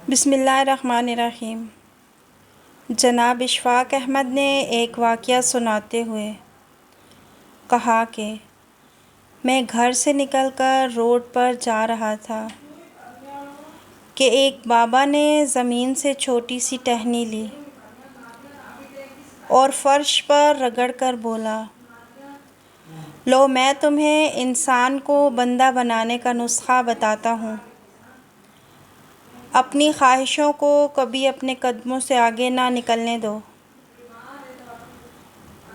بسم اللہ الرحمن الرحیم۔ جناب اشفاق احمد نے ایک واقعہ سناتے ہوئے کہا کہ میں گھر سے نکل کر روڈ پر جا رہا تھا کہ ایک بابا نے زمین سے چھوٹی سی ٹہنی لی اور فرش پر رگڑ کر بولا، لو میں تمہیں انسان کو بندہ بنانے کا نسخہ بتاتا ہوں۔ اپنی خواہشوں کو کبھی اپنے قدموں سے آگے نہ نکلنے دو۔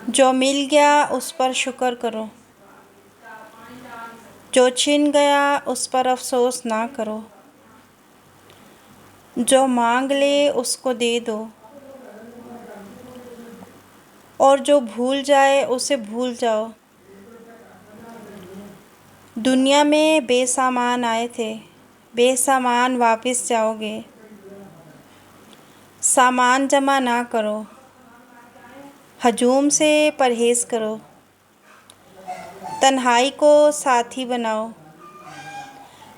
جو مل گیا اس پر شکر کرو، جو چھن گیا اس پر افسوس نہ کرو۔ جو مانگ لے اس کو دے دو اور جو بھول جائے اسے بھول جاؤ۔ دنیا میں بے سامان آئے تھے، بے سامان واپس جاؤ گے۔ سامان جمع نہ کرو، ہجوم سے پرہیز کرو۔ تنہائی کو ساتھی بناؤ۔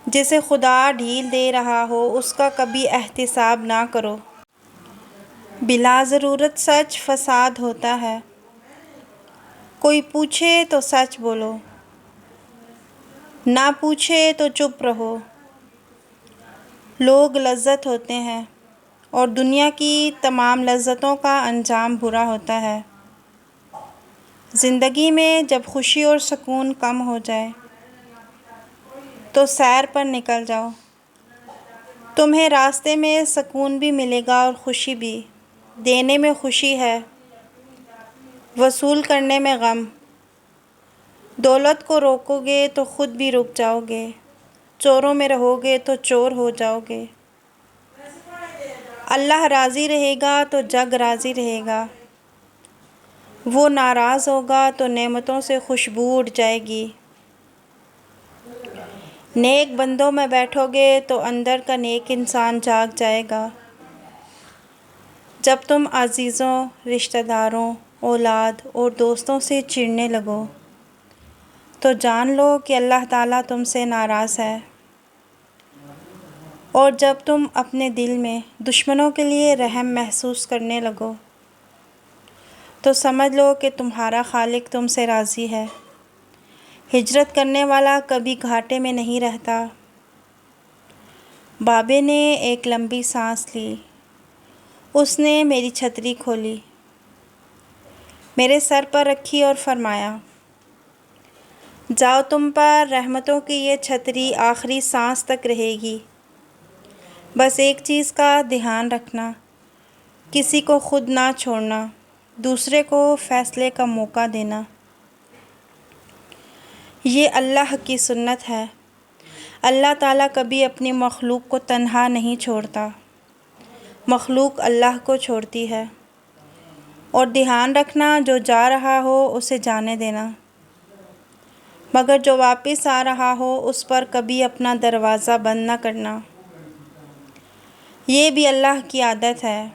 جسے خدا ڈھیل دے رہا ہو اس کا کبھی احتساب نہ کرو۔ بلا ضرورت سچ فساد ہوتا ہے۔ کوئی پوچھے تو سچ بولو، نہ پوچھے تو چپ رہو۔ لوگ لذت ہوتے ہیں اور دنیا کی تمام لذتوں کا انجام برا ہوتا ہے۔ زندگی میں جب خوشی اور سکون کم ہو جائے تو سیر پر نکل جاؤ۔ تمہیں راستے میں سکون بھی ملے گا اور خوشی بھی۔ دینے میں خوشی ہے، وصول کرنے میں غم۔ دولت کو روکو گے تو خود بھی رک جاؤ گے، چوروں میں رہو گے تو چور ہو جاؤ گے۔ اللہ راضی رہے گا تو جگ راضی رہے گا، وہ ناراض ہوگا تو نعمتوں سے خوشبو اڑ جائے گی۔ نیک بندوں میں بیٹھو گے تو اندر کا نیک انسان جاگ جائے گا۔ جب تم عزیزوں، رشتہ داروں، اولاد اور دوستوں سے چڑھنے لگو تو جان لو کہ اللہ تعالیٰ تم سے ناراض ہے، اور جب تم اپنے دل میں دشمنوں کے لیے رحم محسوس کرنے لگو تو سمجھ لو کہ تمہارا خالق تم سے راضی ہے۔ ہجرت کرنے والا کبھی گھاٹے میں نہیں رہتا۔ بابے نے ایک لمبی سانس لی، اس نے میری چھتری کھولی، میرے سر پر رکھی اور فرمایا، جاؤ تم پر رحمتوں کی یہ چھتری آخری سانس تک رہے گی۔ بس ایک چیز کا دھیان رکھنا، کسی کو خود نہ چھوڑنا، دوسرے کو فیصلے کا موقع دینا۔ یہ اللہ کی سنت ہے۔ اللہ تعالیٰ کبھی اپنی مخلوق کو تنہا نہیں چھوڑتا، مخلوق اللہ کو چھوڑتی ہے۔ اور دھیان رکھنا، جو جا رہا ہو اسے جانے دینا، مگر جو واپس آ رہا ہو اس پر کبھی اپنا دروازہ بند نہ کرنا۔ یہ بھی اللہ کی عادت ہے۔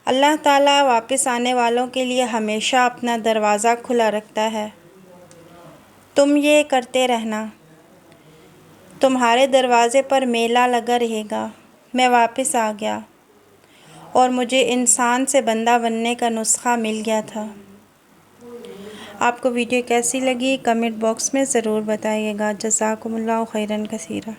اللہ تعالیٰ واپس آنے والوں کے لیے ہمیشہ اپنا دروازہ کھلا رکھتا ہے۔ تم یہ کرتے رہنا، تمہارے دروازے پر میلہ لگا رہے گا۔ میں واپس آ گیا اور مجھے انسان سے بندہ بننے کا نسخہ مل گیا تھا۔ آپ کو ویڈیو کیسی لگی کمنٹ باکس میں ضرور بتائیے گا۔ جزاکم اللہ خیراً کثیرا۔